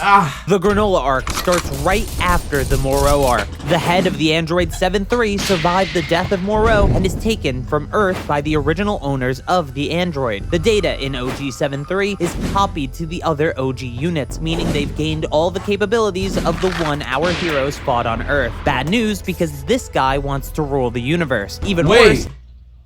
The Granolah arc starts right after the Moro arc. The head of the android 7-3 survived the death of Moro and is taken from Earth by the original owners of the android. The data in OG 7-3 is copied to the other OG units, meaning they've gained all the capabilities of the one our heroes fought on Earth. Bad news, because this guy wants to rule the universe. Even worse...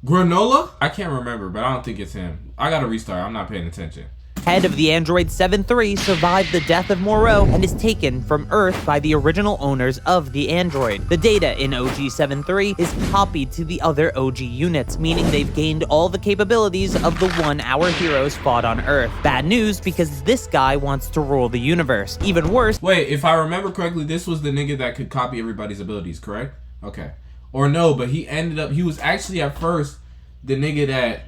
Granolah? I can't remember, but I don't think it's him. I gotta restart. I'm not paying attention. Head of the android 7-3 survived the death of Moro and is taken from Earth by the original owners of the android. The data in OG 7-3 is copied to the other OG units, meaning they've gained all the capabilities of the one our heroes fought on Earth. Bad news, because this guy wants to rule the universe. Even worse... Wait, if I remember correctly, this was the nigga that could copy everybody's abilities, correct? Okay. Or no, but he was actually at first the nigga that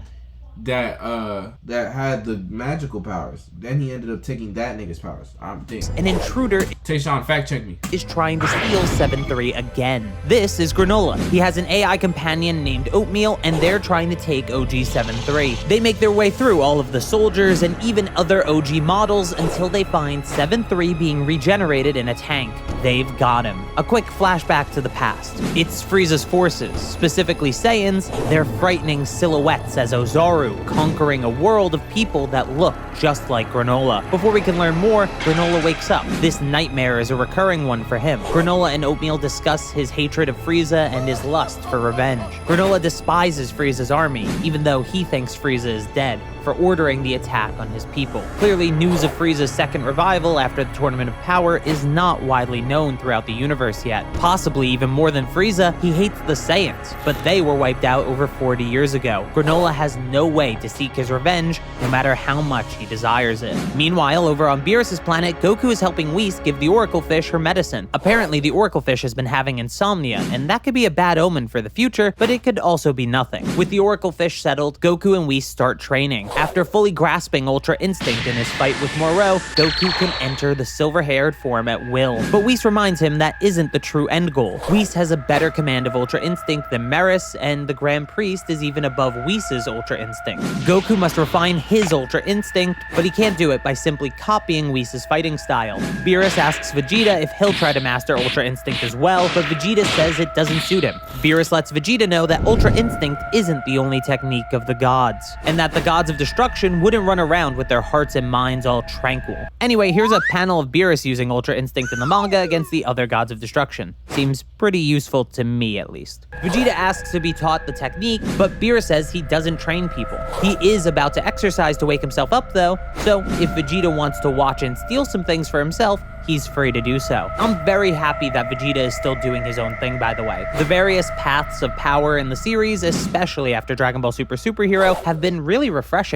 had the magical powers. Then he ended up taking that nigga's powers. I'm thinking. An intruder, Tayshawn, fact check me, is trying to steal 7-3 again. This is Granolah. He has an AI companion named Oatmeal, and they're trying to take OG 7-3. They make their way through all of the soldiers and even other OG models until they find 7-3 being regenerated in a tank. They've got him. A quick flashback to the past. It's Frieza's forces, specifically Saiyans, their frightening silhouettes as Ozaru, conquering a world of people that look just like Granolah. Before we can learn more, Granolah wakes up. This nightmare is a recurring one for him. Granolah and Oatmeal discuss his hatred of Frieza and his lust for revenge. Granolah despises Frieza's army, even though he thinks Frieza is dead, for ordering the attack on his people. Clearly, news of Frieza's second revival after the Tournament of Power is not widely known throughout the universe yet. Possibly even more than Frieza, he hates the Saiyans, but they were wiped out over 40 years ago. Granolah has no way to seek his revenge, no matter how much he desires it. Meanwhile, over on Beerus's planet, Goku is helping Whis give the Oracle Fish her medicine. Apparently, the Oracle Fish has been having insomnia, and that could be a bad omen for the future, but it could also be nothing. With the Oracle Fish settled, Goku and Whis start training. After fully grasping Ultra Instinct in his fight with Moro, Goku can enter the silver-haired form at will. But Whis reminds him that isn't the true end goal. Whis has a better command of Ultra Instinct than Meris, and the Grand Priest is even above Whis' Ultra Instinct. Goku must refine his Ultra Instinct, but he can't do it by simply copying Whis' fighting style. Beerus asks Vegeta if he'll try to master Ultra Instinct as well, but Vegeta says it doesn't suit him. Beerus lets Vegeta know that Ultra Instinct isn't the only technique of the gods, and that the gods of destruction wouldn't run around with their hearts and minds all tranquil. Anyway, here's a panel of Beerus using Ultra Instinct in the manga against the other gods of destruction. Seems pretty useful to me, at least. Vegeta asks to be taught the technique, but Beerus says he doesn't train people. He is about to exercise to wake himself up, though, so if Vegeta wants to watch and steal some things for himself, he's free to do so. I'm very happy that Vegeta is still doing his own thing, by the way. The various paths of power in the series, especially after Dragon Ball Super Superhero, have been really refreshing.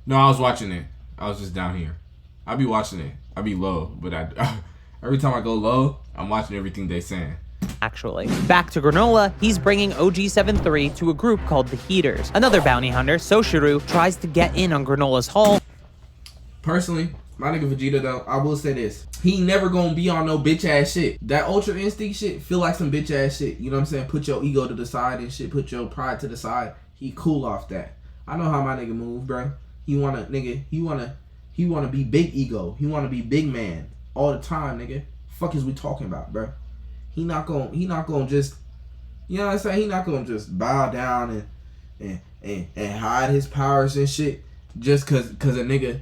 No, I was watching it. I was just down here. I be watching it. I be low, but every time I go low, I'm watching everything they saying. Actually. Back to Granolah, he's bringing OG 7-3 to a group called the Heaters. Another bounty hunter, Soshiro, tries to get in on Granolah's haul. Personally, my nigga Vegeta though, I will say this. He never gonna be on no bitch ass shit. That Ultra Instinct shit feel like some bitch ass shit. You know what I'm saying? Put your ego to the side and shit. Put your pride to the side. He cool off that. I know how my nigga move, bro. He wanna be big ego. He wanna be big man all the time, nigga. Fuck is we talking about, bro? He not gonna just, you know what I'm saying? He not gonna just bow down and hide his powers and shit just cause a nigga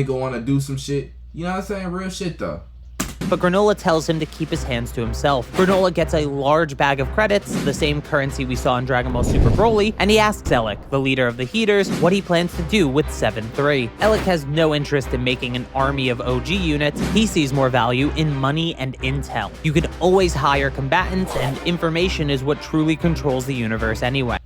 wanna do some shit. You know what I'm saying? Real shit though. But Granolah tells him to keep his hands to himself. Granolah gets a large bag of credits, the same currency we saw in Dragon Ball Super Broly, and he asks Elec, the leader of the Heaters, what he plans to do with 7-3. Elec has no interest in making an army of OG units. He sees more value in money and intel. You can always hire combatants, and information is what truly controls the universe anyway.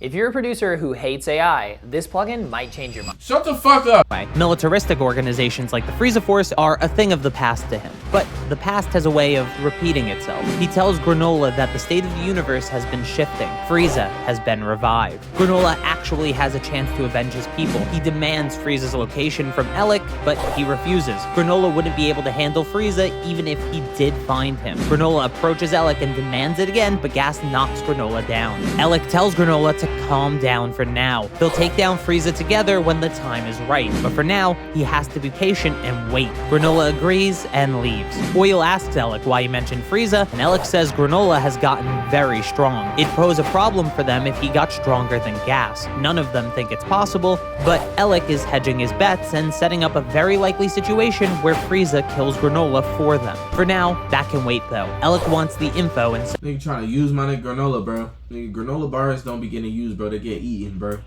If you're a producer who hates AI, this plugin might change your mind. Shut the fuck up! Militaristic organizations like the Frieza Force are a thing of the past to him, but the past has a way of repeating itself. He tells Granolah that the state of the universe has been shifting. Frieza has been revived. Granolah actually has a chance to avenge his people. He demands Frieza's location from Elec, but he refuses. Granolah wouldn't be able to handle Frieza even if he did find him. Granolah approaches Elec and demands it again, but Gas knocks Granolah down. Elec tells Granolah to calm down for now. They'll take down Frieza together when the time is right, but for now, he has to be patient and wait. Granolah agrees and leaves. Oil asks Alec why he mentioned Frieza, and Alec says Granolah has gotten very strong. It'd pose a problem for them if he got stronger than Gas. None of them think it's possible, but Alec is hedging his bets and setting up a very likely situation where Frieza kills Granolah for them. For now, that can wait though. Alec wants the info and Nigga trying to use my nigga Granolah, bro. Nigga, granola bars don't be getting used, bro. They get eaten, bro.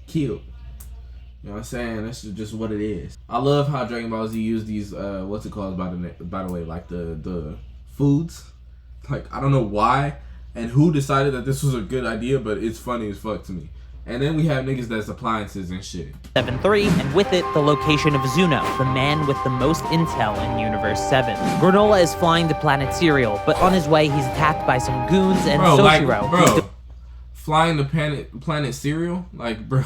Killed. You know what I'm saying? That's just what it is. I love how Dragon Ball Z used these, what's it called, by the way, like the foods. Like, I don't know why and who decided that this was a good idea, but it's funny as fuck to me. And then we have niggas that's appliances and shit. 7-3, and with it, the location of Zuno, the man with the most intel in Universe 7. Granolah is flying to planet Cereal, but on his way, he's attacked by some goons and Soshiro. Flying to planet Cereal? Like, bro,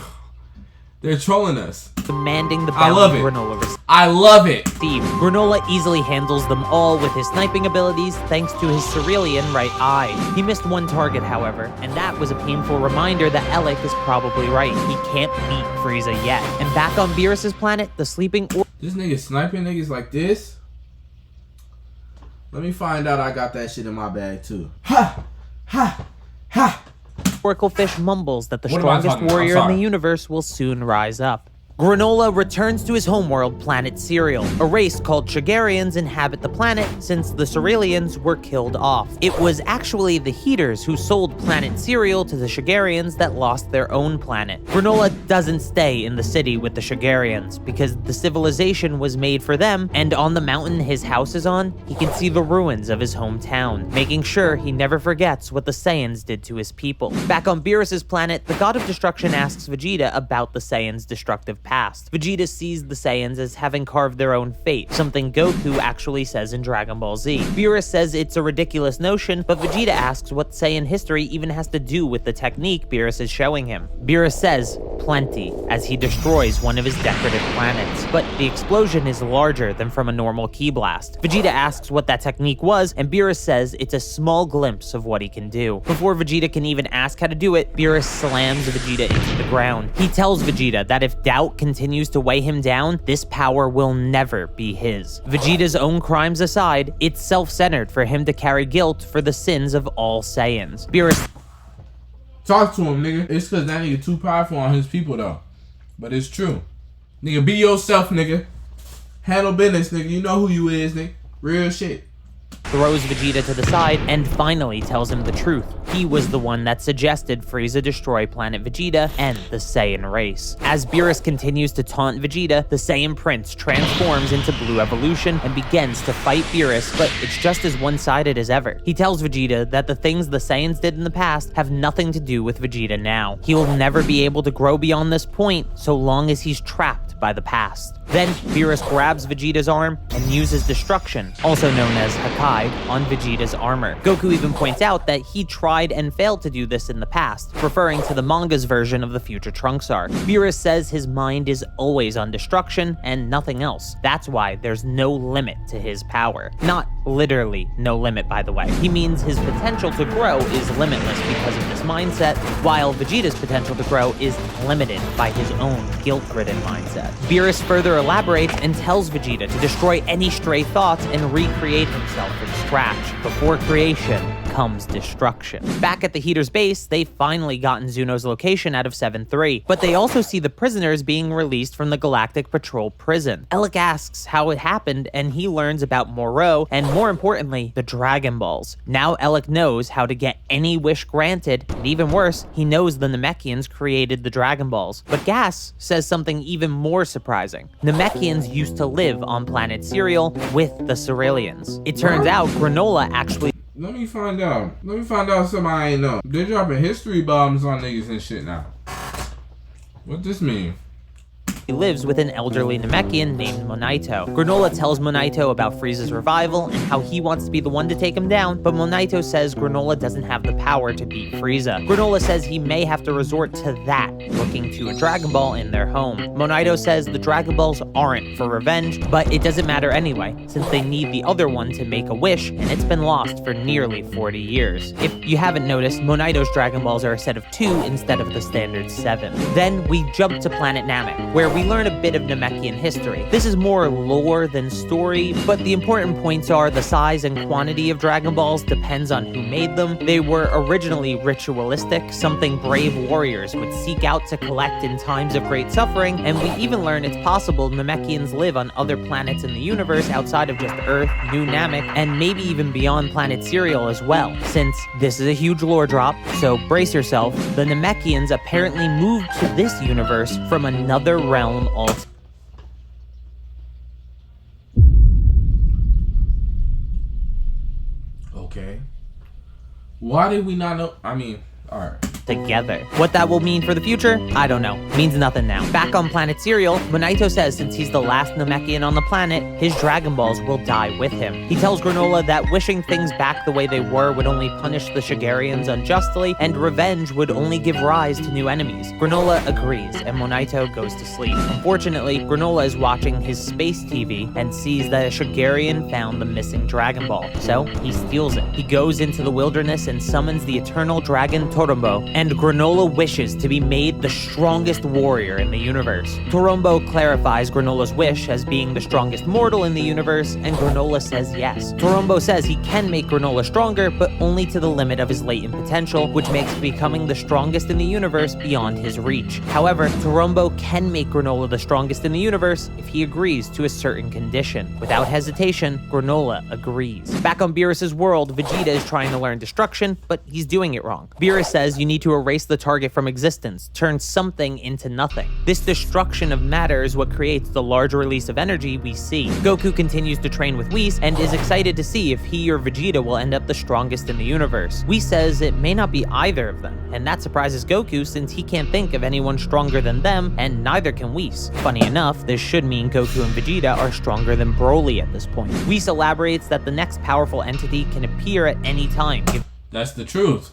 they're trolling us. Demanding the I love it. Granolah I love it. Granolah easily handles them all with his sniping abilities thanks to his cerulean right eye. He missed one target, however, and that was a painful reminder that Alec is probably right. He can't beat Frieza yet. And back on Beerus's planet, the sleeping This nigga sniping niggas like this? Let me find out I got that shit in my bag too. Ha! Ha! Ha! Oracle Fish mumbles that the strongest warrior in the universe will soon rise up. Granolah returns to his homeworld, planet Cereal. A race called Shigarians inhabit the planet since the Cerealians were killed off. It was actually the Heaters who sold planet Cereal to the Shigarians that lost their own planet. Granolah doesn't stay in the city with the Shigarians because the civilization was made for them, and on the mountain his house is on, he can see the ruins of his hometown, making sure he never forgets what the Saiyans did to his people. Back on Beerus's planet, the God of Destruction asks Vegeta about the Saiyans' destructive past. Vegeta sees the Saiyans as having carved their own fate, something Goku actually says in Dragon Ball Z. Beerus says it's a ridiculous notion, but Vegeta asks what Saiyan history even has to do with the technique Beerus is showing him. Beerus says, plenty, as he destroys one of his decorative planets, but the explosion is larger than from a normal ki blast. Vegeta asks what that technique was, and Beerus says it's a small glimpse of what he can do. Before Vegeta can even ask how to do it, Beerus slams Vegeta into the ground. He tells Vegeta that if doubt continues to weigh him down, this power will never be his. Vegeta's own crimes aside, it's self-centered for him to carry guilt for the sins of all Saiyans. Beerus Talk to him, nigga. It's cause that nigga too powerful on his people though. But it's true. Nigga, be yourself, nigga. Handle business, nigga. You know who you is, nigga. Real shit. throws Vegeta to the side and finally tells him the truth. He was the one that suggested Frieza destroy planet Vegeta and the Saiyan race. As Beerus continues to taunt Vegeta, the Saiyan Prince transforms into Blue Evolution and begins to fight Beerus, but it's just as one-sided as ever. He tells Vegeta that the things the Saiyans did in the past have nothing to do with Vegeta now. He'll never be able to grow beyond this point so long as he's trapped by the past. Then, Beerus grabs Vegeta's arm and uses Destruction, also known as Hakai, on Vegeta's armor. Goku even points out that he tried and failed to do this in the past, referring to the manga's version of the future Trunks arc. Beerus says his mind is always on Destruction and nothing else. That's why there's no limit to his power. Not literally no limit, by the way. He means his potential to grow is limitless because of this mindset, while Vegeta's potential to grow is limited by his own guilt-ridden mindset. Beerus further elaborates and tells Vegeta to destroy any stray thoughts and recreate himself from scratch. Before creation comes destruction. Back at the Heater's base, they've finally gotten Zuno's location out of 7-3, but they also see the prisoners being released from the Galactic Patrol prison. Alec asks how it happened, and he learns about Moreau, and more importantly, the Dragon Balls. Now Alec knows how to get any wish granted, and even worse, he knows the Namekians created the Dragon Balls. But Gas says something even more surprising. Namekians used to live on planet Cereal with the Cerealians. It turns out Granolah actually Let me find out something I ain't know. They're dropping history bombs on niggas and shit now. What this mean? He lives with an elderly Namekian named Monaito. Granolah tells Monaito about Frieza's revival and how he wants to be the one to take him down, but Monaito says Granolah doesn't have the power to beat Frieza. Granolah says he may have to resort to that, looking to a Dragon Ball in their home. Monaito says the Dragon Balls aren't for revenge, but it doesn't matter anyway, since they need the other one to make a wish, and it's been lost for nearly 40 years. If you haven't noticed, Monaito's Dragon Balls are a set of 2 instead of the standard 7. Then we jump to Planet Namek, where we learn a bit of Namekian history. This is more lore than story, but the important points are the size and quantity of Dragon Balls depends on who made them. They were originally ritualistic, something brave warriors would seek out to collect in times of great suffering, and we even learn it's possible Namekians live on other planets in the universe outside of just Earth, New Namek, and maybe even beyond Planet Serial as well. Since this is a huge lore drop, so brace yourself, the Namekians apparently moved to this universe from another realm altogether. Okay. Why did we not know? I mean, alright. Together. What that will mean for the future, I don't know. Means nothing now. Back on Planet Serial, Monaito says since he's the last Namekian on the planet, his Dragon Balls will die with him. He tells Granolah that wishing things back the way they were would only punish the Shigarians unjustly, and revenge would only give rise to new enemies. Granolah agrees, and Monaito goes to sleep. Unfortunately, Granolah is watching his space TV and sees that a Shigarian found the missing Dragon Ball, so he steals it. He goes into the wilderness and summons the eternal dragon Torombo, and Granolah wishes to be made the strongest warrior in the universe. Torombo clarifies Granolah's wish as being the strongest mortal in the universe, and Granolah says yes. Torombo says he can make Granolah stronger, but only to the limit of his latent potential, which makes becoming the strongest in the universe beyond his reach. However, Torombo can make Granolah the strongest in the universe if he agrees to a certain condition. Without hesitation, Granolah agrees. Back on Beerus's world, Vegeta is trying to learn destruction, but he's doing it wrong. Beerus says you need to erase the target from existence, turn something into nothing. This destruction of matter is what creates the large release of energy we see. Goku continues to train with Whis and is excited to see if he or Vegeta will end up the strongest in the universe. Whis says it may not be either of them, and that surprises Goku since he can't think of anyone stronger than them, and neither can Whis. Funny enough, this should mean Goku and Vegeta are stronger than Broly at this point. Whis elaborates that the next powerful entity can appear at any time. That's the truth.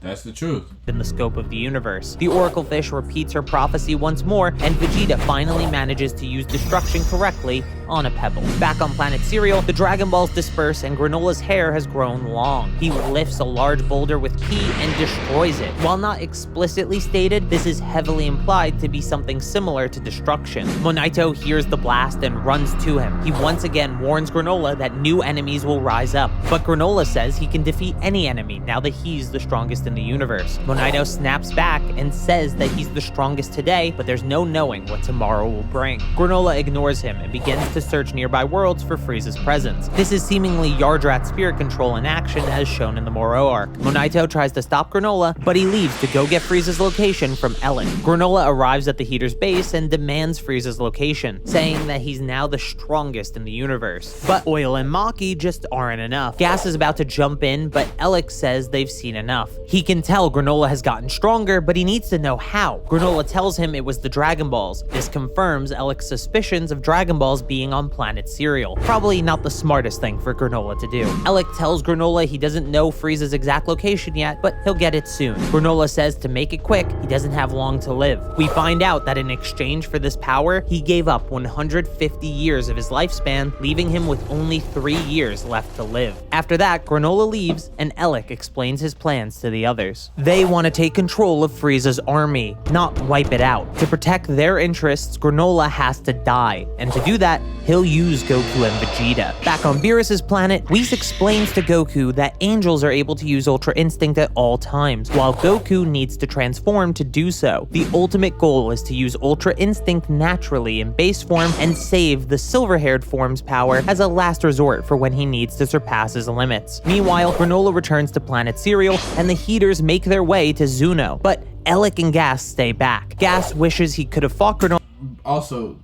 That's the truth. In the scope of the universe. The Oracle Fish repeats her prophecy once more, and Vegeta finally manages to use destruction correctly on a pebble. Back on Planet Serial, the Dragon Balls disperse and Granolah's hair has grown long. He lifts a large boulder with ki and destroys it. While not explicitly stated, this is heavily implied to be something similar to destruction. Monaito hears the blast and runs to him. He once again warns Granolah that new enemies will rise up, but Granolah says he can defeat any enemy now that he's the strongest in the universe. Monaito snaps back and says that he's the strongest today, but there's no knowing what tomorrow will bring. Granolah ignores him and begins to search nearby worlds for Frieza's presence. This is seemingly Yardrat spirit control in action as shown in the Moro arc. Monaito tries to stop Granolah, but he leaves to go get Frieza's location from Ellen. Granolah arrives at the Heater's base and demands Frieza's location, saying that he's now the strongest in the universe. But Oil and Maki just aren't enough. Gas is about to jump in, but Elec says they've seen enough. He can tell Granolah has gotten stronger, but he needs to know how. Granolah tells him it was the Dragon Balls. This confirms Elec's suspicions of Dragon Balls being on Planet Serial. Probably not the smartest thing for Granolah to do. Elec tells Granolah he doesn't know Frieza's exact location yet, but he'll get it soon. Granolah says to make it quick, he doesn't have long to live. We find out that in exchange for this power, he gave up 150 years of his lifespan, leaving him with only 3 years left to live. After that, Granolah leaves, and Elec explains his plans to the others. They want to take control of Frieza's army, not wipe it out. To protect their interests, Granolah has to die, and to do that, he'll use Goku and Vegeta. Back on Beerus's planet, Whis explains to Goku that angels are able to use Ultra Instinct at all times, while Goku needs to transform to do so. The ultimate goal is to use Ultra Instinct naturally in base form and save the silver-haired form's power as a last resort for when he needs to surpass his limits. Meanwhile, Granolah returns to Planet Serial, and the Heaters make their way to Zuno, but Elec and Gas stay back. Gas wishes he could have fought Granolah. Also,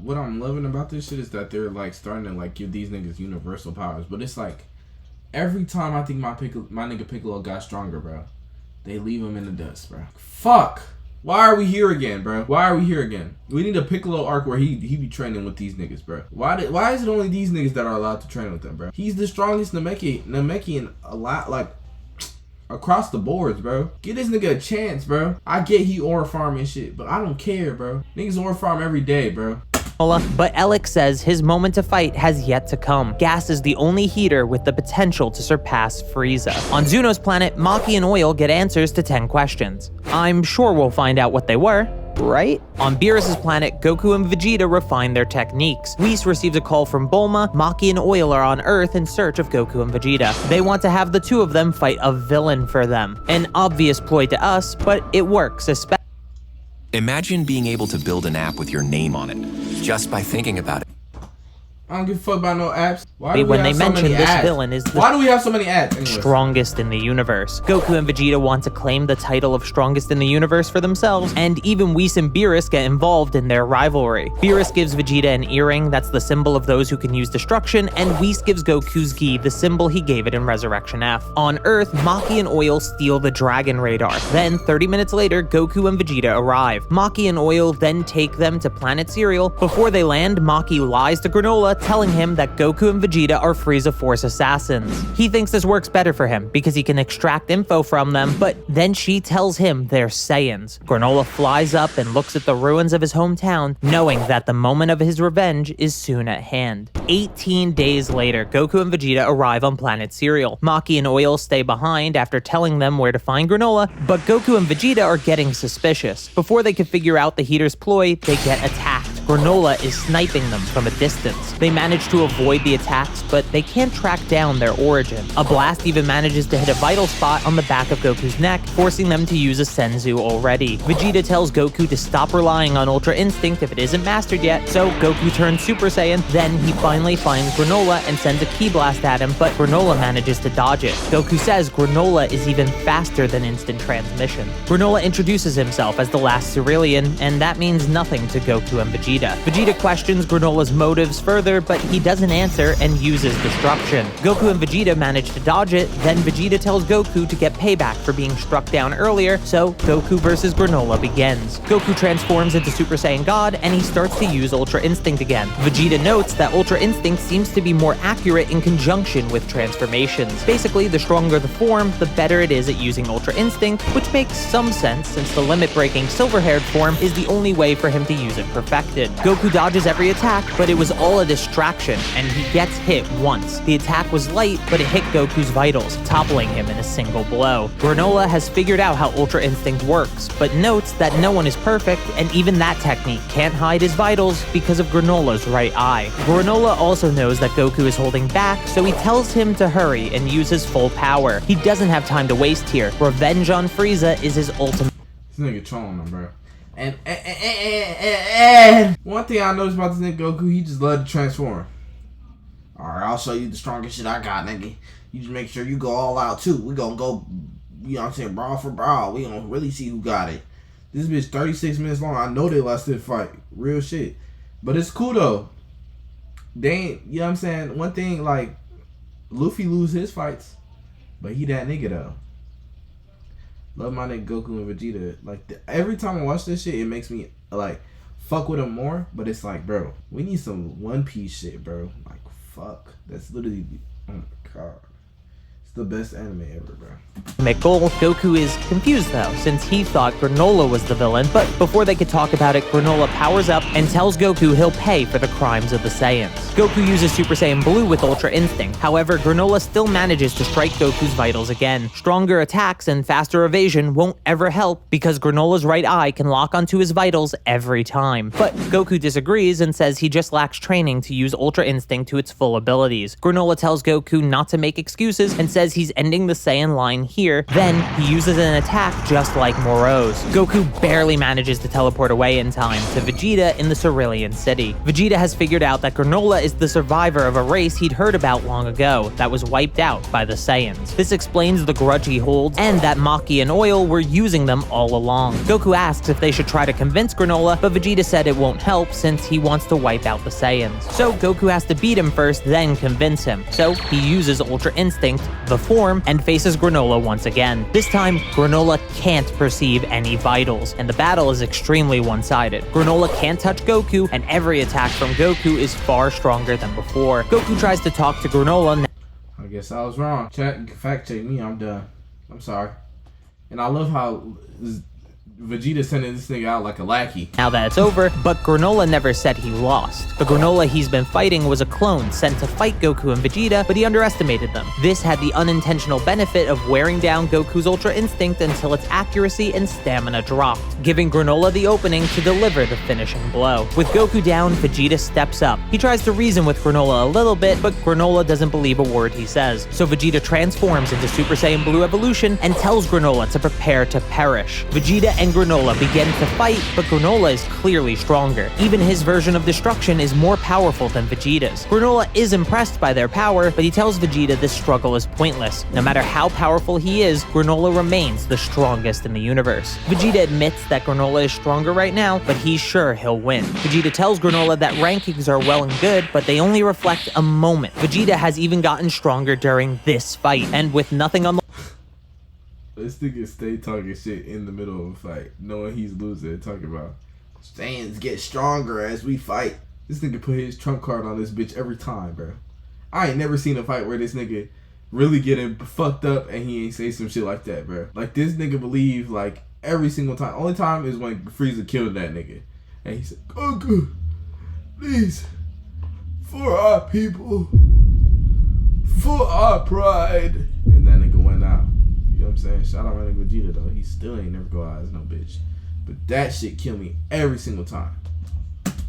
what I'm loving about this shit is that they're like starting to like give these niggas universal powers, but it's like every time I think my nigga Piccolo got stronger, bro, they leave him in the dust, bro. Fuck. Why are we here again, bro? Why are we here again? We need a Piccolo arc where he be training with these niggas, bro. Why is it only these niggas that are allowed to train with them, bro? He's the strongest Namekian a lot, like, across the boards, bro. Give this nigga a chance, bro. I get he ore farm and shit, but I don't care, bro. Niggas ore farm every day, bro. But Alec says his moment to fight has yet to come. Gas is the only heater with the potential to surpass Frieza. On Zuno's planet, Maki and Oil get answers to 10 questions. I'm sure we'll find out what they were, right? On Beerus's planet, Goku and Vegeta refine their techniques. Whis receives a call from Bulma. Maki and Oil are on Earth in search of Goku and Vegeta. They want to have the two of them fight a villain for them. An obvious ploy to us, but it works, especially. Imagine being able to build an app with your name on it, just by thinking about it. I don't give a fuck about no apps. Why do we When have they so mention many this ads? villain is the Why do we have so many ads? Anyways. strongest in the universe. Goku and Vegeta want to claim the title of strongest in the universe for themselves, and even Whis and Beerus get involved in their rivalry. Beerus gives Vegeta an earring that's the symbol of those who can use destruction, and Whis gives Goku's gi, the symbol he gave it in Resurrection F. On Earth, Maki and Oil steal the Dragon Radar. Then, 30 minutes later, Goku and Vegeta arrive. Maki and Oil then take them to Planet Cereal. Before they land, Maki lies to Granolah, telling him that Goku and Vegeta are Frieza Force assassins. He thinks this works better for him because he can extract info from them, but then she tells him they're Saiyans. Granolah flies up and looks at the ruins of his hometown, knowing that the moment of his revenge is soon at hand. 18 days later, Goku and Vegeta arrive on Planet Cereal. Maki and Oil stay behind after telling them where to find Granolah, but Goku and Vegeta are getting suspicious. Before they can figure out the Heater's ploy, they get attacked. Granolah is sniping them from a distance. They manage to avoid the attacks, but they can't track down their origin. A blast even manages to hit a vital spot on the back of Goku's neck, forcing them to use a Senzu already. Vegeta tells Goku to stop relying on Ultra Instinct if it isn't mastered yet, so Goku turns Super Saiyan. Then he finally finds Granolah and sends a Ki Blast at him, but Granolah manages to dodge it. Goku says Granolah is even faster than instant transmission. Granolah introduces himself as the last Cerealian, and that means nothing to Goku and Vegeta. Vegeta questions Granolah's motives further, but he doesn't answer and uses destruction. Goku and Vegeta manage to dodge it, then Vegeta tells Goku to get payback for being struck down earlier, so Goku versus Granolah begins. Goku transforms into Super Saiyan God, and he starts to use Ultra Instinct again. Vegeta notes that Ultra Instinct seems to be more accurate in conjunction with transformations. Basically, the stronger the form, the better it is at using Ultra Instinct, which makes some sense since the limit-breaking silver-haired form is the only way for him to use it perfected. Goku dodges every attack, but it was all a distraction, and he gets hit once. The attack was light, but it hit Goku's vitals, toppling him in a single blow. Granolah has figured out how Ultra Instinct works, but notes that no one is perfect, and even that technique can't hide his vitals because of Granolah's right eye. Granolah also knows that Goku is holding back, so he tells him to hurry and use his full power. He doesn't have time to waste here. Revenge on Frieza is his ultimate. This nigga trolling him, bro. And one thing I noticed about this nigga Goku, he just love to transform. Alright, I'll show you the strongest shit I got, nigga. You just make sure you go all out too. We gonna go, you know what I'm saying, brawl for brawl. We gonna really see who got it. This bitch 36 minutes long. I know they lost this fight. Real shit. But it's cool though. They ain't, you know what I'm saying? One thing, like, Luffy lose his fights, but he that nigga though. Love my nigga Goku and Vegeta. Like, every time I watch this shit, it makes me, like, fuck with him more. But it's like, bro, we need some One Piece shit, bro. Like, fuck. That's literally, oh my god. It's the best anime ever, bro. Goal. Goku is confused though, since he thought Granolah was the villain, but before they could talk about it, Granolah powers up and tells Goku he'll pay for the crimes of the Saiyans. Goku uses Super Saiyan Blue with Ultra Instinct. However, Granolah still manages to strike Goku's vitals again. Stronger attacks and faster evasion won't ever help because Granolah's right eye can lock onto his vitals every time. But Goku disagrees and says he just lacks training to use Ultra Instinct to its full abilities. Granolah tells Goku not to make excuses and says he's ending the Saiyan line here. Then he uses an attack just like Moro's. Goku barely manages to teleport away in time to Vegeta in the Cerealian city. Vegeta has figured out that Granolah is the survivor of a race he'd heard about long ago that was wiped out by the Saiyans. This explains the grudge he holds and that Maki and Oil were using them all along. Goku asks if they should try to convince Granolah, but Vegeta said it won't help since he wants to wipe out the Saiyans. So Goku has to beat him first, then convince him. So he uses Ultra Instinct, the form, and faces Granolah once again. This time, Granolah can't perceive any vitals, and the battle is extremely one-sided. Granolah can't touch Goku, and every attack from Goku is far stronger than before. Goku tries to talk to Granolah. I guess I was wrong. Fact check me, I'm done. I'm sorry. And I love how Vegeta sending this nigga out like a lackey. Now that it's over, but Granolah never said he lost. The Granolah he's been fighting was a clone sent to fight Goku and Vegeta, but he underestimated them. This had the unintentional benefit of wearing down Goku's Ultra Instinct until its accuracy and stamina dropped, giving Granolah the opening to deliver the finishing blow. With Goku down, Vegeta steps up. He tries to reason with Granolah a little bit, but Granolah doesn't believe a word he says. So Vegeta transforms into Super Saiyan Blue Evolution and tells Granolah to prepare to perish. Vegeta and Granolah begin to fight, but Granolah is clearly stronger. Even his version of destruction is more powerful than Vegeta's. Granolah is impressed by their power, but he tells Vegeta this struggle is pointless. No matter how powerful he is, Granolah remains the strongest in the universe. Vegeta admits that Granolah is stronger right now, but he's sure he'll win. Vegeta tells Granolah that rankings are well and good, but they only reflect a moment. Vegeta has even gotten stronger during this fight, and with nothing on the This nigga stay talking shit in the middle of a fight, knowing he's losing, talking about Saiyans get stronger as we fight. This nigga put his trump card on this bitch every time, bro. I ain't never seen a fight where this nigga really getting fucked up and he ain't say some shit like that, bro. Like, this nigga believe, like, every single time. Only time is when Frieza killed that nigga. And he said, Goku, please, for our people, for our pride. And that nigga went out. You know what I'm saying? Shout out my nigga Vegeta though. He still ain't never go out as no bitch. But that shit kill me every single time.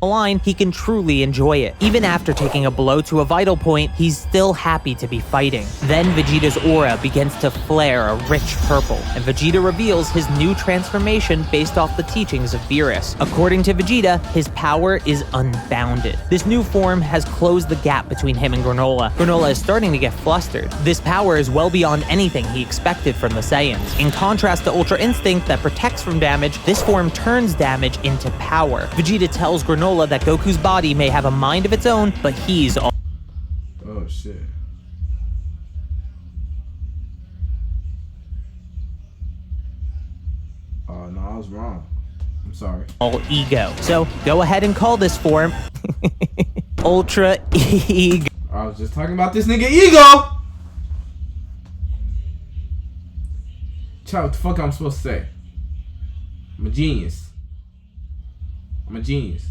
line, he can truly enjoy it. Even after taking a blow to a vital point, he's still happy to be fighting. Then Vegeta's aura begins to flare a rich purple, and Vegeta reveals his new transformation based off the teachings of Beerus. According to Vegeta, his power is unbounded. This new form has closed the gap between him and Granolah. Granolah is starting to get flustered. This power is well beyond anything he expected from the Saiyans. In contrast to Ultra Instinct that protects from damage, this form turns damage into power. Vegeta tells Granolah that Goku's body may have a mind of its own, but he's all— Oh shit. Oh no, I was wrong. I'm sorry. all ego. So go ahead and call this form Ultra Ego. I was just talking about this nigga ego. Child, what the fuck I'm supposed to say? I'm a genius. I'm a genius.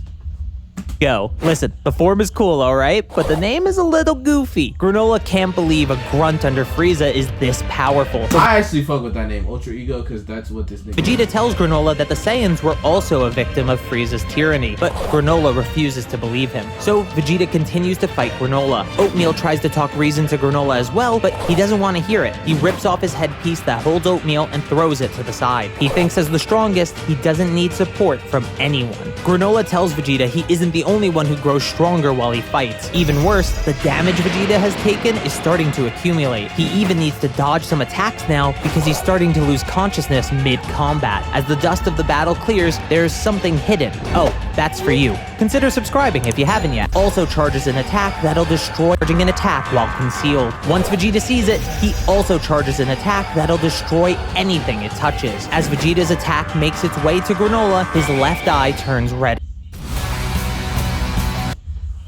Go. Listen, the form is cool, alright? But the name is a little goofy. Granolah can't believe a grunt under Frieza is this powerful. So I actually fuck with that name, Ultra Ego, because that's what this nigga Vegeta tells Granolah that the Saiyans were also a victim of Frieza's tyranny, but Granolah refuses to believe him. So Vegeta continues to fight Granolah. Oatmeal tries to talk reason to Granolah as well, but he doesn't want to hear it. He rips off his headpiece that holds Oatmeal and throws it to the side. He thinks as the strongest, he doesn't need support from anyone. Granolah tells Vegeta he isn't the only one who grows stronger while he fights. Even worse, the damage Vegeta has taken is starting to accumulate. He even needs to dodge some attacks now because he's starting to lose consciousness mid-combat. As the dust of the battle clears, there's something hidden. Oh, that's for you. Consider subscribing if you haven't yet. Also charges an attack that'll destroy, charging an attack while concealed. Once Vegeta sees it, he also charges an attack that'll destroy anything it touches. As Vegeta's attack makes its way to Granolah, his left eye turns red.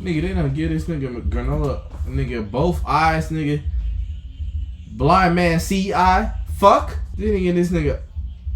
Nigga, they don't give this nigga Granolah, nigga, both eyes, nigga. Blind man see eye. Fuck. They didn't give this nigga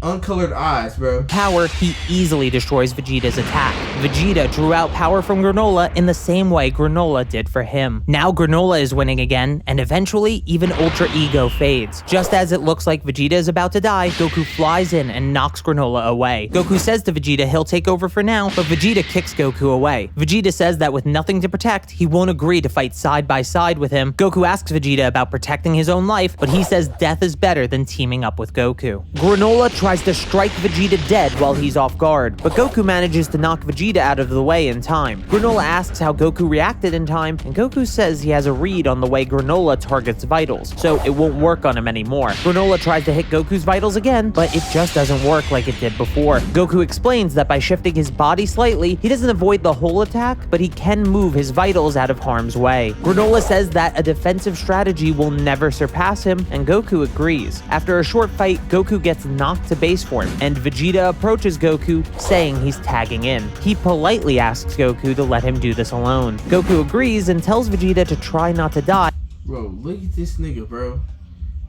uncolored eyes, bro. Power, he easily destroys Vegeta's attack. Vegeta drew out power from Granolah in the same way Granolah did for him. Now Granolah is winning again, and eventually even Ultra Ego fades. Just as it looks like Vegeta is about to die, Goku flies in and knocks Granolah away. Goku says to Vegeta he'll take over for now, but Vegeta kicks Goku away. Vegeta says that with nothing to protect, he won't agree to fight side by side with him. Goku asks Vegeta about protecting his own life, but he says death is better than teaming up with Goku. Granolah tries to strike Vegeta dead while he's off guard, but Goku manages to knock Vegeta Vegeta out of the way in time. Granolah asks how Goku reacted in time, and Goku says he has a read on the way Granolah targets vitals, so it won't work on him anymore. Granolah tries to hit Goku's vitals again, but it just doesn't work like it did before. Goku explains that by shifting his body slightly, he doesn't avoid the whole attack, but he can move his vitals out of harm's way. Granolah says that a defensive strategy will never surpass him, and Goku agrees. After a short fight, Goku gets knocked to base form, and Vegeta approaches Goku, saying he's tagging in. He politely asks Goku to let him do this alone. Goku agrees and tells Vegeta to try not to die. Bro, look at this nigga, bro.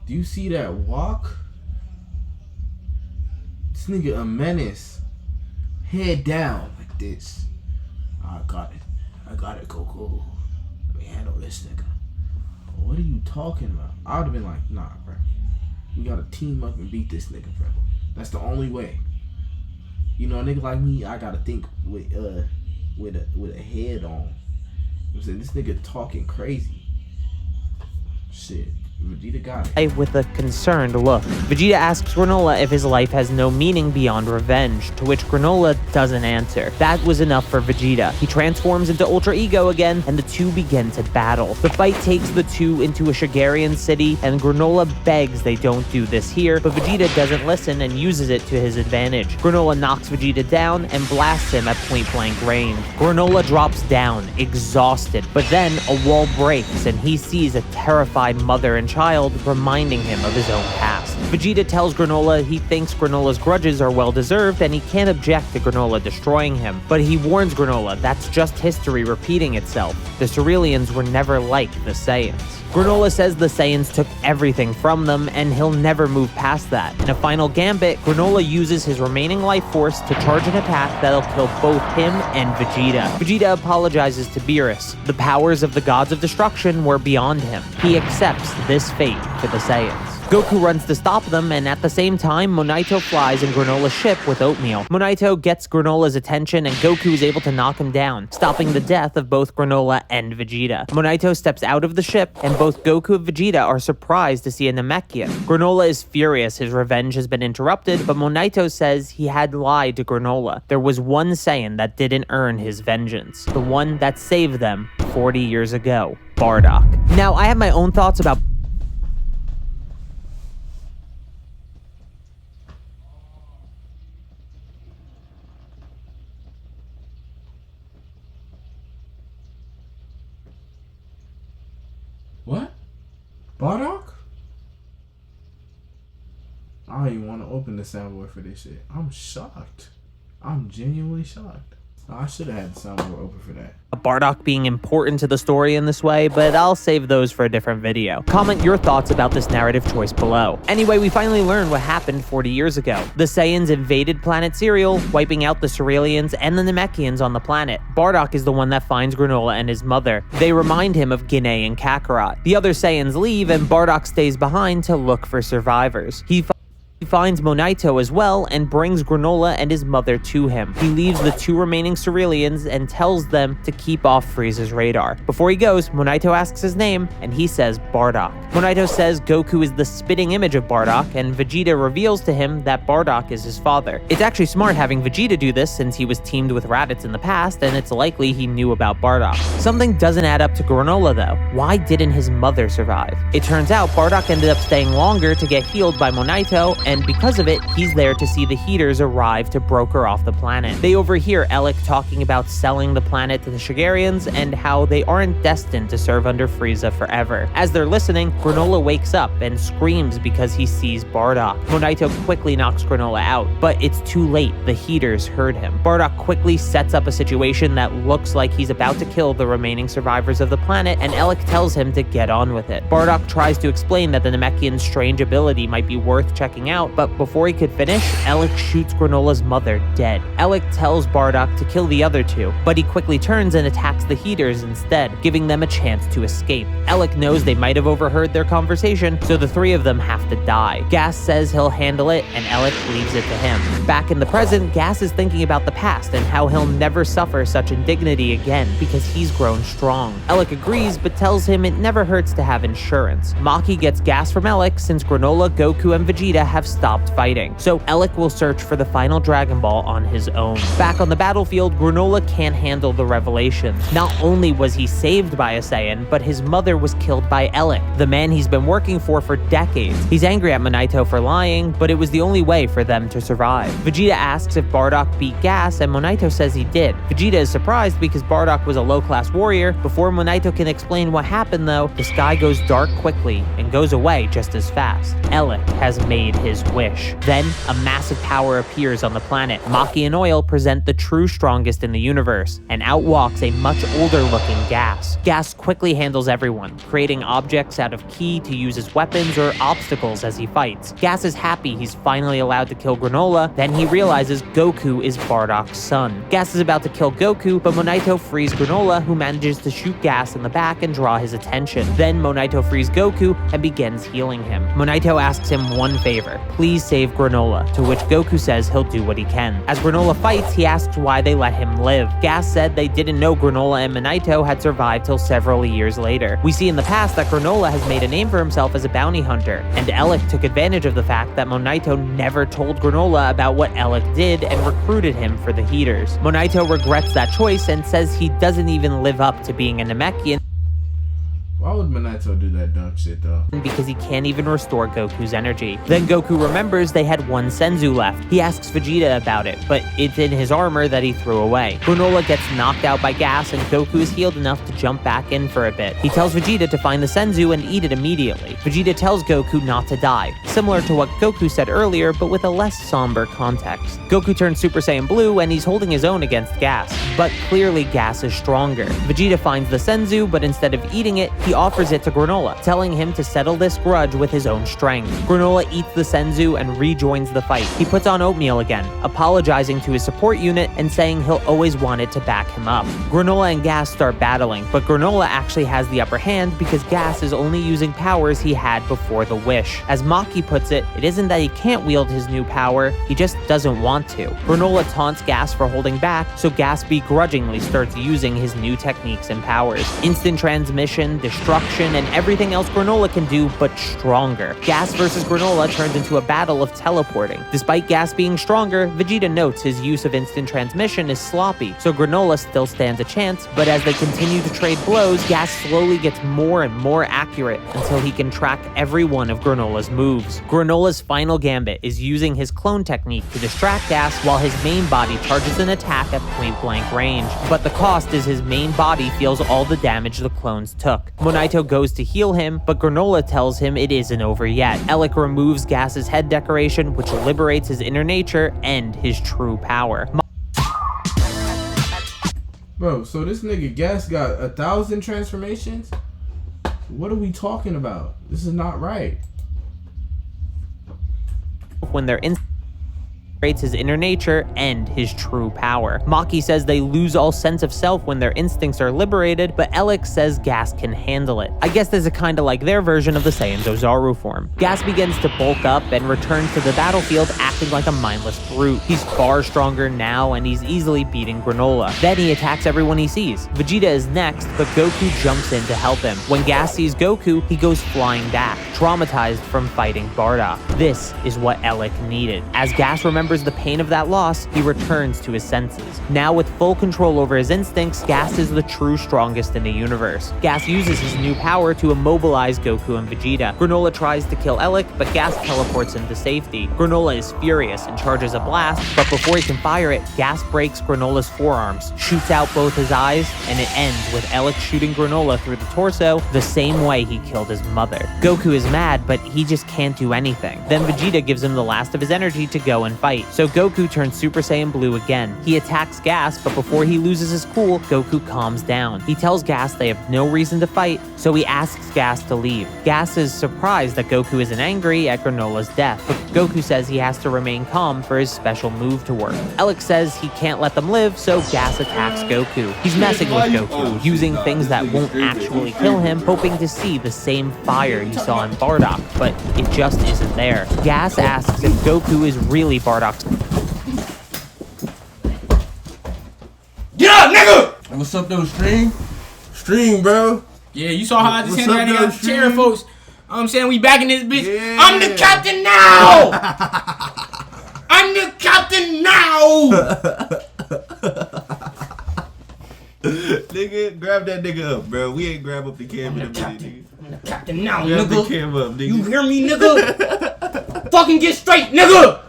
Do you see that walk? This nigga a menace. Head down like this. I got it. I got it, Goku. Let me handle this nigga. What are you talking about? I would have been like, nah, bro. We gotta team up and beat this nigga, bro. That's the only way. You know, a nigga like me, I gotta think with a head on. I'm saying, this nigga talking crazy. Shit. Vegeta got it. With a concerned look. Vegeta asks Granolah if his life has no meaning beyond revenge, to which Granolah doesn't answer. That was enough for Vegeta. He transforms into Ultra Ego again, and the two begin to battle. The fight takes the two into a Shigarian city, and Granolah begs they don't do this here, but Vegeta doesn't listen and uses it to his advantage. Granolah knocks Vegeta down and blasts him at point-blank range. Granolah drops down, exhausted, but then a wall breaks, and he sees a terrified mother and child, reminding him of his own past. Vegeta tells Granolah he thinks Granolah's grudges are well-deserved and he can't object to Granolah destroying him, but he warns Granolah that's just history repeating itself. The Cerealians were never like the Saiyans. Granolah says the Saiyans took everything from them, and he'll never move past that. In a final gambit, Granolah uses his remaining life force to charge an attack that'll kill both him and Vegeta. Vegeta apologizes to Beerus. The powers of the gods of destruction were beyond him. He accepts this fate for the Saiyans. Goku runs to stop them, and at the same time, Monaito flies in Granolah's ship with Oatmeal. Monaito gets Granolah's attention, and Goku is able to knock him down, stopping the death of both Granolah and Vegeta. Monaito steps out of the ship, and both Goku and Vegeta are surprised to see a Namekian. Granolah is furious his revenge has been interrupted, but Monaito says he had lied to Granolah. There was one Saiyan that didn't earn his vengeance, the one that saved them 40 years ago, Bardock. Now, I have my own thoughts about What? Bardock? I don't even want to open the soundboard for this shit. I'm shocked. I'm genuinely shocked. I should have had the soundboard open for that. Bardock being important to the story in this way, but I'll save those for a different video. Comment your thoughts about this narrative choice below. Anyway, we finally learned what happened 40 years ago. The Saiyans invaded planet Cereal, wiping out the Cerealians and the Namekians on the planet. Bardock is the one that finds Granolah and his mother. They remind him of Guinea and Kakarot. The other Saiyans leave, and Bardock stays behind to look for survivors. He finds Monaito as well and brings Granolah and his mother to him. He leaves the two remaining Cerealians and tells them to keep off Frieza's radar. Before he goes, Monaito asks his name, and he says Bardock. Monaito says Goku is the spitting image of Bardock, and Vegeta reveals to him that Bardock is his father. It's actually smart having Vegeta do this since he was teamed with Raditz in the past, and it's likely he knew about Bardock. Something doesn't add up to Granolah though. Why didn't his mother survive? It turns out Bardock ended up staying longer to get healed by Monaito, and because of it, he's there to see the Heaters arrive to broker off the planet. They overhear Elec talking about selling the planet to the Shigarians and how they aren't destined to serve under Frieza forever. As they're listening, Granolah wakes up and screams because he sees Bardock. Monaito quickly knocks Granolah out, but it's too late. The Heaters heard him. Bardock quickly sets up a situation that looks like he's about to kill the remaining survivors of the planet, and Elec tells him to get on with it. Bardock tries to explain that the Namekian's strange ability might be worth checking out, but before he could finish, Elec shoots Granolah's mother dead. Elec tells Bardock to kill the other two, but he quickly turns and attacks the Heaters instead, giving them a chance to escape. Elec knows they might have overheard their conversation, so the three of them have to die. Gas says he'll handle it, and Elec leaves it to him. Back in the present, Gas is thinking about the past and how he'll never suffer such indignity again because he's grown strong. Elec agrees, but tells him it never hurts to have insurance. Maki gets Gas from Elec since Granolah, Goku, and Vegeta have stopped fighting, so Alec will search for the final Dragon Ball on his own. Back on the battlefield, Granolah can't handle the revelations. Not only was he saved by a Saiyan, but his mother was killed by Alec, the man he's been working for decades. He's angry at Monito for lying, but it was the only way for them to survive. Vegeta asks if Bardock beat Gas, and Monito says he did. Vegeta is surprised because Bardock was a low-class warrior. Before Monito can explain what happened though, the sky goes dark quickly and goes away just as fast. Alec has made his wish. Then, a massive power appears on the planet. Maki and Oil present the true strongest in the universe, and out walks a much older-looking Gas. Gas quickly handles everyone, creating objects out of ki to use as weapons or obstacles as he fights. Gas is happy he's finally allowed to kill Granolah, then he realizes Goku is Bardock's son. Gas is about to kill Goku, but Monito frees Granolah, who manages to shoot Gas in the back and draw his attention. Then Monito frees Goku and begins healing him. Monito asks him one favor: please save Granolah, to which Goku says he'll do what he can. As Granolah fights, he asks why they let him live. Gas said they didn't know Granolah and Monito had survived till several years later. We see in the past that Granolah has made a name for himself as a bounty hunter, and Alec took advantage of the fact that Monito never told Granolah about what Alec did and recruited him for the Heaters. Monito regrets that choice and says he doesn't even live up to being a Namekian. Why would Monito do that dumb shit though? Because he can't even restore Goku's energy. Then Goku remembers they had one Senzu left. He asks Vegeta about it, but it's in his armor that he threw away. Granolah gets knocked out by Gas, and Goku is healed enough to jump back in for a bit. He tells Vegeta to find the Senzu and eat it immediately. Vegeta tells Goku not to die, similar to what Goku said earlier, but with a less somber context. Goku turns Super Saiyan Blue, and he's holding his own against Gas, but clearly Gas is stronger. Vegeta finds the Senzu, but instead of eating it, he offers it to Granolah, telling him to settle this grudge with his own strength. Granolah eats the Senzu and rejoins the fight. He puts on oatmeal again, apologizing to his support unit and saying he'll always want it to back him up. Granolah and Gas start battling, but Granolah actually has the upper hand because Gas is only using powers he had before the wish. As Maki puts it, it isn't that he can't wield his new power, he just doesn't want to. Granolah taunts Gas for holding back, so Gas begrudgingly starts using his new techniques and powers. Instant transmission, destruction, and everything else Granolah can do, but stronger. Gas versus Granolah turns into a battle of teleporting. Despite Gas being stronger, Vegeta notes his use of instant transmission is sloppy, so Granolah still stands a chance, but as they continue to trade blows, Gas slowly gets more and more accurate until he can track every one of Granolah's moves. Granolah's final gambit is using his clone technique to distract Gas while his main body charges an attack at point-blank range, but the cost is his main body feels all the damage the clones took. Monito goes to heal him, but Granolah tells him it isn't over yet. Alec removes Gas's head decoration, which liberates his inner nature and his true power. Bro, so this nigga Gas got 1,000 transformations? What are we talking about? This is not right. When they're in his inner nature and his true power. Maki says they lose all sense of self when their instincts are liberated, but Alec says Gas can handle it. I guess this is kinda like their version of the Saiyan Ozaru form. Gas begins to bulk up and returns to the battlefield acting like a mindless brute. He's far stronger now and he's easily beating Granolah. Then he attacks everyone he sees. Vegeta is next, but Goku jumps in to help him. When Gas sees Goku, he goes flying back, traumatized from fighting Bardock. This is what Alec needed. As Gas remembers the pain of that loss, he returns to his senses. Now with full control over his instincts, Gas is the true strongest in the universe. Gas uses his new power to immobilize Goku and Vegeta. Granolah tries to kill Alec, but Gas teleports him to safety. Granolah is furious and charges a blast, but before he can fire it, Gas breaks Granolah's forearms, shoots out both his eyes, and it ends with Alec shooting Granolah through the torso the same way he killed his mother. Goku is mad, but he just can't do anything. Then Vegeta gives him the last of his energy to go and fight. So Goku turns Super Saiyan Blue again. He attacks Gas, but before he loses his cool, Goku calms down. He tells Gas they have no reason to fight, so he asks Gas to leave. Gas is surprised that Goku isn't angry at Granolah's death, but Goku says he has to remain calm for his special move to work. Alec says he can't let them live, so Gas attacks Goku. He's messing with Goku, using things that won't actually kill him, hoping to see the same fire he saw in Bardock, but it just isn't there. Gas asks if Goku is really Bardock's. Get up, nigga! What's up, though, Stream? Stream, bro. Yeah, you saw how I just What's handed up, that though, nigga out the chair, Stream? folks. I'm saying we back in this bitch. Yeah. I'm the captain now. I'm the captain now. Nigga, grab that nigga up, bro. We ain't grab up the cam in a minute, nigga. I'm the captain now, Grab the nigga. cam up, nigga. You hear me, nigga? Fucking get straight, nigga.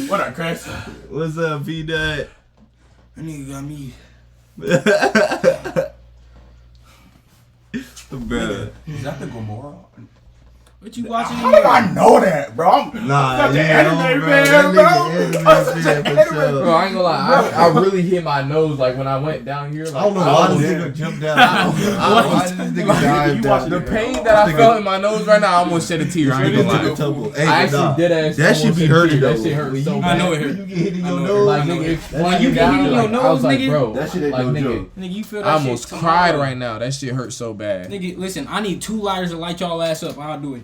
What up, Chris? What's up, P-Dot? That nigga got me. Bro. Is that the Gamora? What you watching? How do I know that, bro? I'm Nah, such an yeah, anime bro. fan, That bro. nigga I'm such anime an fan anime for sure. Bro, I ain't gonna lie. I really hit my nose like when I went down here. Like, I don't know why this nigga jumped out. Why this nigga dived down? The pain that I felt in my nose right now, I almost shed a tear. I ain't gonna lie. Hey, I actually nah, did ass. that should be hurting though. That shit hurt so When bad. I know it hurt. you get hit in I your know it nose, Like like, nigga, When you get hit in your I was nose, like, nigga, bro, that shit ain't like no nigga, joke. Nigga, you feel that I almost shit cried tomorrow. right now. That shit hurt so bad. Nigga, listen, I need 2 lighters to light y'all ass up. I'll do it.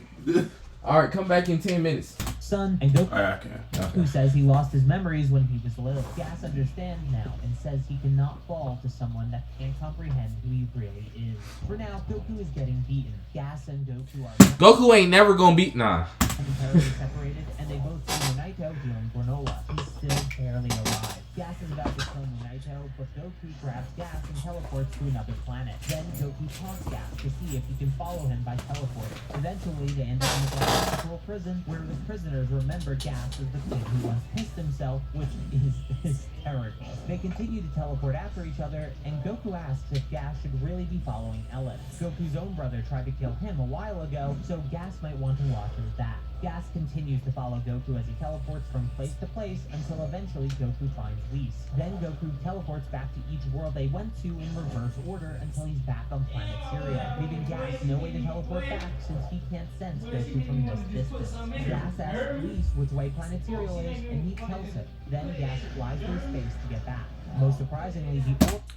All right, come back in 10 minutes. Son, and Goku Alright, okay. who says he lost his memories when he was little. Gas understands now and says he cannot fall to someone that can't comprehend who he really is. For now, Goku is getting beaten. Gas and Goku are Goku ain't never gonna beat. Nah. momentarily separated, and they both see Monaito healing Granolah. He's still barely alive. Gas is about to kill Monaito, but Goku grabs Gas and teleports to another planet. Then Goku taunts Gas to see if he can follow him by teleporting. Eventually, they end up in the Granolah prison, where the prisoners remember Gas as the kid who once pissed himself, which is hysterical. They continue to teleport after each other, and Goku asks if Gas should really be following Ellen. Goku's own brother tried to kill him a while ago, so Gas might want to watch his back. Gas continues to follow Goku as he teleports from place to place until eventually Goku finds Whis. Then Goku teleports back to each world they went to in reverse order until he's back on planet Syria, leaving Gas no way to teleport back since he can't sense Goku from this distance. Gas asks Whis which way planet Syria is, and he tells him. Then Gas flies through space to get back. Most surprisingly,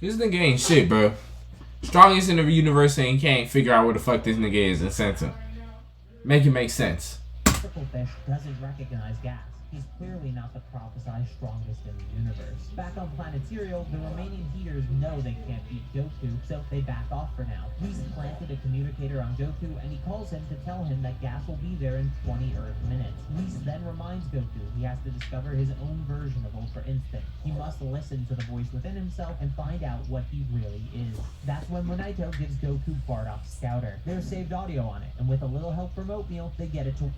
This nigga ain't shit, bro. Strongest in the universe and can't figure out where the fuck this nigga is and sent him. Make it make sense. Fish doesn't recognize Gas. He's clearly not the prophesized strongest in the universe. Back on planet Serial, the remaining Heaters know they can't beat Goku, so they back off for now. He's planted a communicator on Goku, and he calls him to tell him that Gas will be there in 20 Earth minutes. Whis then reminds Goku he has to discover his own version of Ultra Instinct. He must listen to the voice within himself and find out what he really is. That's when Monaito gives Goku Bardock's Scouter. There's saved audio on it, and with a little help from Oatmeal, they get it to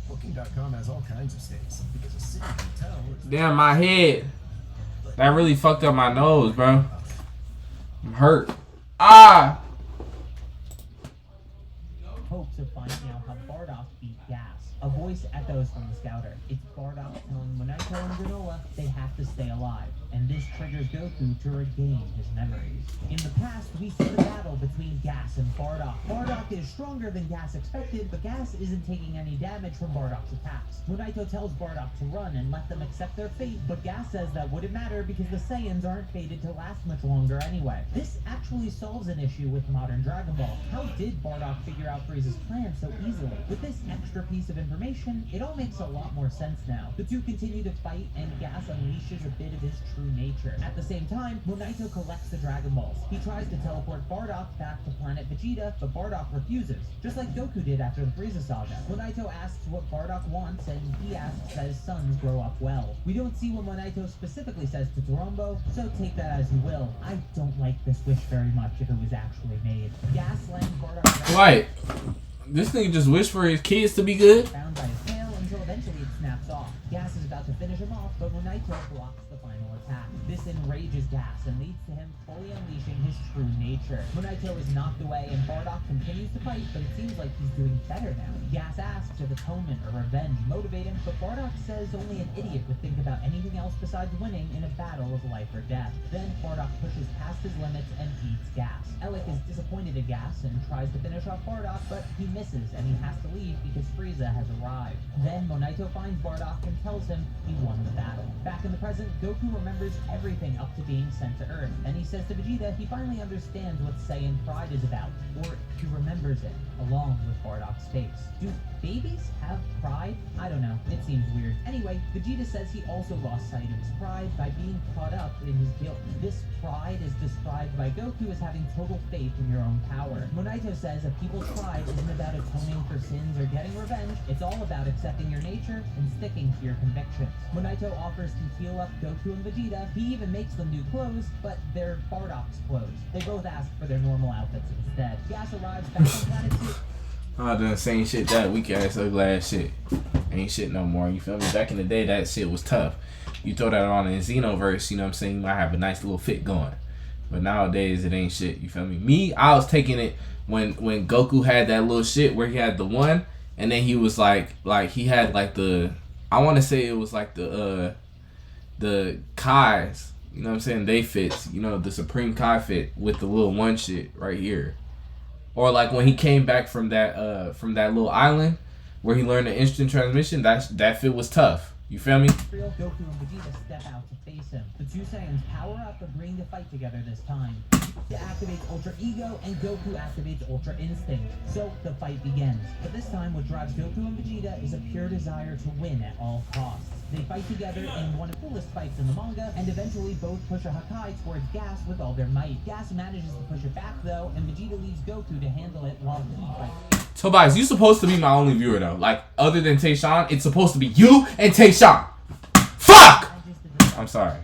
Booking.com has all kinds of states because a city can tell. Damn, my head. That really fucked up my nose, bro. I'm hurt. Ah! hopes of finding out how Bardock beat Gas. A voice echoes from the scouter. It's Bardock telling Monaito and Granolah they have to stay alive, and this triggers Goku to regain his memories. In the past, we see the battle between Gas and Bardock. Bardock is stronger than Gas expected, but Gas isn't taking any damage from Bardock's attacks. Monaito tells Bardock to run and let them accept their fate, but Gas says that wouldn't matter because the Saiyans aren't fated to last much longer anyway. This actually solves an issue with modern Dragon Ball. How did Bardock figure out Frieza's plan so easily? With this extra piece of information, it all makes a lot more sense now. The two continue to fight, and Gas unleashes a bit of his true nature. At the same time, Monaito collects the Dragon Balls. He tries to teleport Bardock back to planet Vegeta, but Bardock refuses, just like Goku did after the Frieza saga. Monaito asks what Bardock wants, and he asks that his sons grow up well. We don't see what Monaito specifically says to Torombo, so take that as you will. I don't like this wish very much if it was actually made. Gas lands Bardock Right. This nigga just wished for his kids to be good. bound by his tail until eventually it snaps off. Gas is about to finish him off, but Monaito blocks the final attack. This enrages Gas and leads to him fully unleashing his true nature. Monaito is knocked away and Bardock continues to fight, but it seems like he's doing better now. Gas asks if atonement or revenge motivate him, but Bardock says only an idiot would think about anything else besides winning in a battle of life or death. Then Bardock pushes past his limits and beats Gas. Elec is disappointed at Gas and tries to finish off Bardock, but he misses and he has to leave because Frieza has arrived. Then Monaito finds Bardock and tells him he won the battle. Back in the present, Goku remembers everything up to being sent to Earth, and he says to Vegeta he finally understands what Saiyan pride is about, or he remembers it, along with Bardock's face. Do babies have pride? I don't know, it seems weird. Anyway, Vegeta says he also lost sight of his pride by being caught up in his guilt. This pride is described by Goku as having total faith in your own power. Monaito says a people's pride isn't about atoning for sins or getting revenge, it's all about accepting your nature and sticking to your convictions. Monaito offers to heal up Goku and Vegeta. He even makes them new clothes, but they're Bardock's clothes. They both ask for their normal outfits instead. Gas arrives back on planet 2. I done same shit, that weak ass ugly ass shit. Ain't shit no more, you feel me? Back in the day, that shit was tough. You throw that on in Xenoverse, you know what I'm saying? You might have a nice little fit going. But nowadays, it ain't shit, you feel me? Me, I was taking it when Goku had that little shit where he had the one, and then he was like he had like the, I want to say it was like the Kai's, you know what I'm saying? They fits, you know, the Supreme Kai fit with the little one shit right here. Or like when he came back from that little island where he learned the instant transmission, that fit was tough. You feel me? Goku and Vegeta step out to face him. The two Saiyans power up, agreeing to fight together this time. Vegeta activates Ultra Ego and Goku activates Ultra Instinct. So the fight begins. But this time what drives Goku and Vegeta is a pure desire to win at all costs. They fight together in one of the coolest fights in the manga, and eventually both push a Hakai towards Gas with all their might. Gas manages to push it back though, and Vegeta leaves Goku to handle it while he fights. Tobias, you supposed to be my only viewer though. Like, other than Tayshawn, it's supposed to be you and Tayshawn. Fuck! I'm sorry.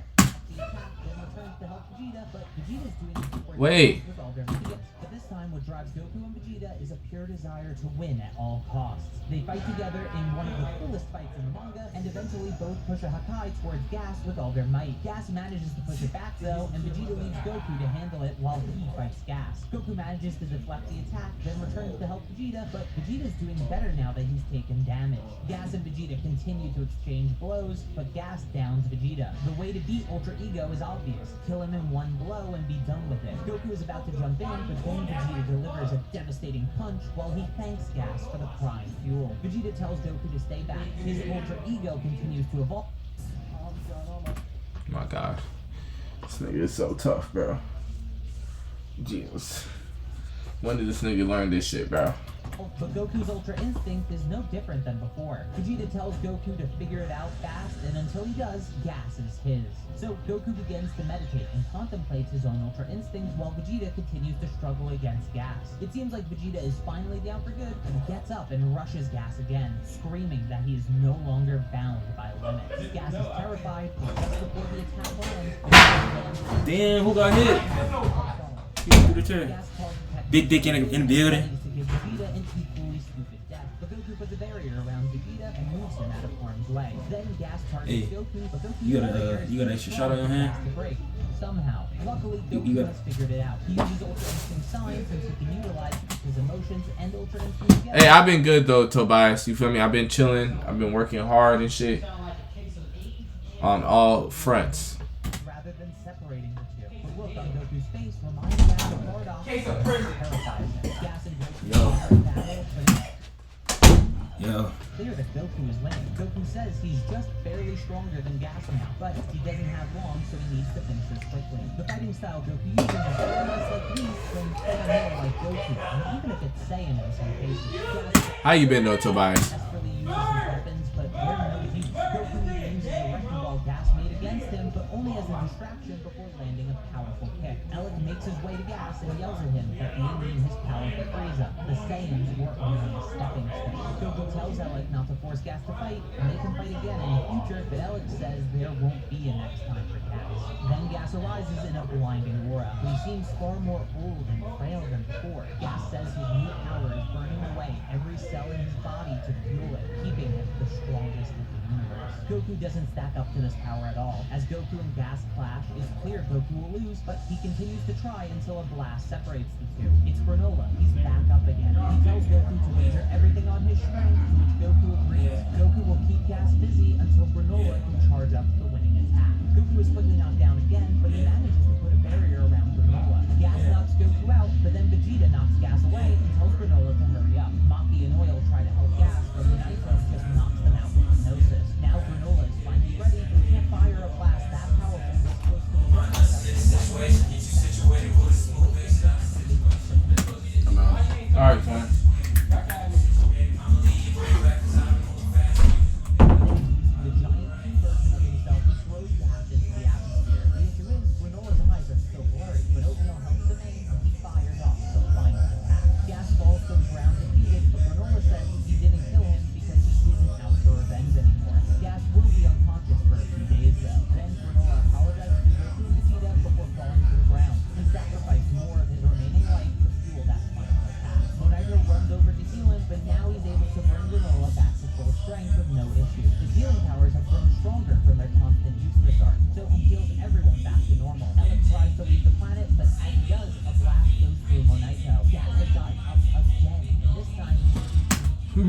Wait. But this time what drives Goku and Vegeta is a pure desire to win at all costs. They fight together in one of the coolest fights in the manga, and eventually both push a Hakai towards Gas with all their might. Gas manages to push it back though, and Vegeta leaves Goku to handle it while he fights Gas. Goku manages to deflect the attack, then returns to help Vegeta, but Vegeta's doing better now that he's taken damage. Gas and Vegeta continue to exchange blows, but Gas downs Vegeta. The way to beat Ultra Ego is obvious. Kill him in one blow and be done with it. Goku is about to jump in, but then Vegeta delivers a devastating punch while he thanks Gas for the prime fuel. Vegeta tells Goku to stay back. His Ultra Ego continues to evolve. My God. This nigga is so tough, bro. Jesus. When did this nigga learn this shit, bro? But Goku's Ultra Instinct is no different than before. Vegeta tells Goku to figure it out fast, and until he does, Gas is his. So Goku begins to meditate and contemplates his own Ultra Instinct while Vegeta continues to struggle against Gas. It seems like Vegeta is finally down for good, and he gets up and rushes Gas again, screaming that he is no longer bound by limits. Gas is terrified, but just before the attack lands... Damn, who got hit? He threw the chair. Big dick in the building. Vegeta an equally stupid death, but Goku puts a barrier around Vegeta and moves him out of harm's way. Then Gas targets Goku, but Goku you got an extra shot on your hand? Somehow. Luckily, Goku has figured it out. He uses Ultra Instinct signs since he can utilize his emotions and Ultra Instinct together. Hey, I've been good though, Tobias. You feel me? I've been chilling. I've been working hard and shit. On all fronts. Rather than separating the two. The look on Goku's face reminds Gas of Bardock. Terrifies him. Gas and Yo. Clear that Goku is winning. Goku says he's just barely stronger than Gas now, but he doesn't have long, so he needs to finish this quickly. The fighting style Goku uses is far less like me than far more like Goku, and even if it's Saiyan in some cases. How you been though, Tobias? Desperately uses his weapons, but they're no use. Goku uses the wrecking ball Gas made against him, but only as a distraction before landing a powerful kick. Alec makes his way to Gas and yells at him that he needs his power for Frieza. The Saiyans were only a stepping stone. Goku tells Alec not to force Gas to fight, and they can fight again in the future, but Alec says there won't be a next time for Gas. Then Gas arises in a blinding aura. He seems far more old and frail than before. Gas says his new power is burning away every cell in his body to fuel it, keeping him the strongest in the universe. Goku doesn't stack up to this power at all. As Goku and Gas clash, it's clear Goku will lose, but he continues to try until a blast separates the two. It's Granolah. He's back up again. He tells Goku to wager everything on his strength, to which Goku agrees. Goku will keep Gas busy until Granolah can charge up the winning attack. Goku is quickly knocked down again, but he manages to put a barrier around Granolah. Gas knocks Goku out, but then Vegeta knocks Gas away and tells Granolah to hurry up. Maki and Oil try to help Gas, but Monaito just knocks them out with hypnosis. Now Granolah is finally ready, but can't fire a blast that powerful this close to the Alright, fine.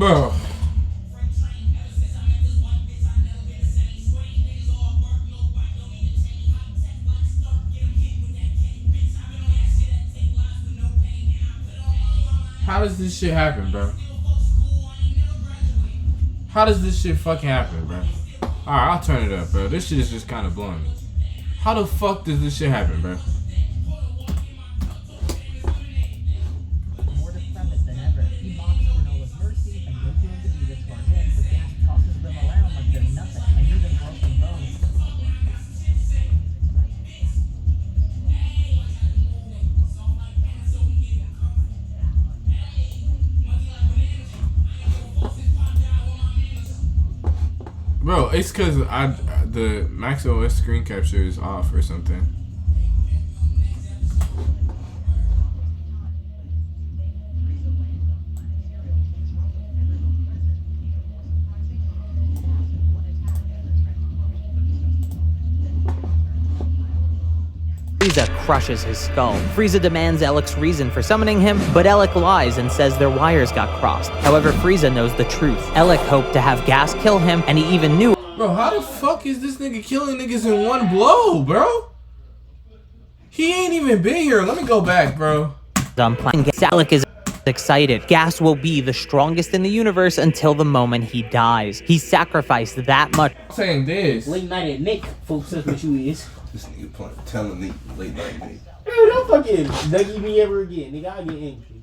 Bro. How does this shit happen, bro? How does this shit fucking happen, bro? Alright, I'll turn it up, bro. This shit is just kind of blowing me. How the fuck does this shit happen, bro? More decrepit than ever, he mocks Granola's mercy, and Goku and Vegeta charge in, but Gas tosses them around like they're nothing, and even broken bones. Bro, it's cause the Max OS screen capture is off or something. Frieza crushes his skull. Frieza demands Ellic's reason for summoning him, but Ellic lies and says their wires got crossed. However, Frieza knows the truth. Ellic hoped to have Gas kill him, and he even knew. Bro, how the fuck is this nigga killing niggas in one blow, bro? He ain't even been here. Let me go back, bro. I'm playing. Ellic is excited. Gas will be the strongest in the universe until the moment he dies. He sacrificed that much. I'm saying this. Late night at Nick, folks, that's what you is. This nigga telling me late night, nigga. Dude, don't fucking nuggy me ever again, nigga. I'll get angry.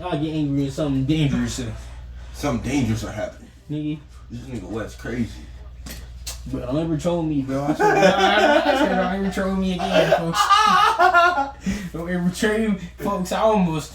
I'll get angry when something dangerous. Something dangerous are happening. Nigga. This nigga West crazy. Bro, don't ever troll me, bro. I swear to God, I swear don't ever troll me again, folks. Don't ever troll me, folks. I almost...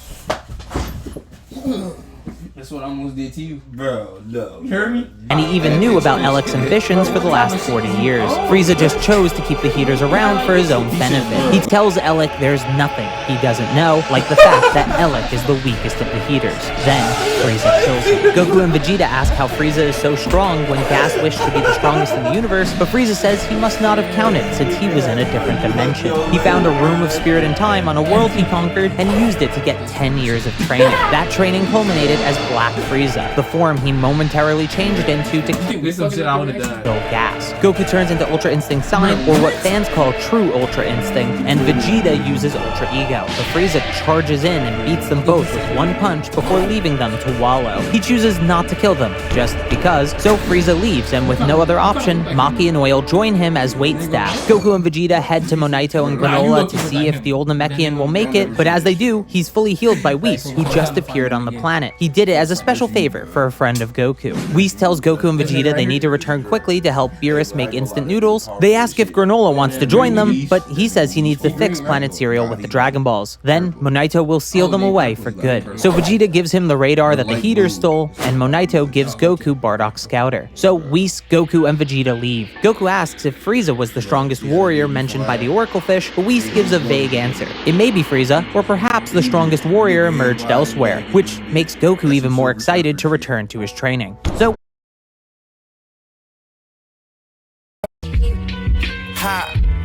That's what I almost did to you. Bro, no. You heard me? And he even knew about Ellic's ambitions for the last 40 years. Frieza just chose to keep the heaters around for his own benefit. He tells Ellic there's nothing he doesn't know, like the fact that Ellic is the weakest of the heaters. Then, Frieza kills him. Goku and Vegeta ask how Frieza is so strong when Gas wished to be the strongest in the universe, but Frieza says he must not have counted since he was in a different dimension. He found a room of spirit and time on a world he conquered and used it to get 10 years of training. That training culminated as Black Frieza, the form he momentarily changed into to This some shit I would've done. kill Gas. Goku turns into Ultra Instinct Saiyan, or what fans call True Ultra Instinct, and Vegeta uses Ultra Ego. But Frieza charges in and beats them both with one punch before leaving them to wallow. He chooses not to kill them, just because, so Frieza leaves, and with no other option, Maki and Oil join him as waitstaff. Goku and Vegeta head to Monito and Granolah to see if the old Namekian will make it, but as they do, he's fully healed by Whis, who just appeared on the planet. He did it as a special favor for a friend of Goku. Whis tells Goku and Vegeta they need to return quickly to help Beerus make instant noodles. They ask if Granolah wants to join them, but he says he needs to fix planet cereal with the Dragon Balls. Then, Monito will seal them away for good. So Vegeta gives him the radar that the heaters stole, and Monito gives Goku Bardock's scouter. So Whis, Goku, and Vegeta leave. Goku asks if Frieza was the strongest warrior mentioned by the Oracle Fish, but Whis gives a vague answer. It may be Frieza, or perhaps the strongest warrior emerged elsewhere, which makes Goku even more excited to return to his training. So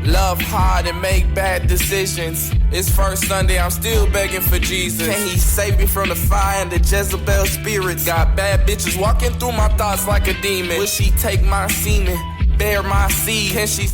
love hard and make bad decisions. It's first Sunday, I'm still begging for Jesus. Can he save me from the fire and the Jezebel spirits? Got bad bitches walking through my thoughts like a demon. Will she take my semen, bear my seed? Can she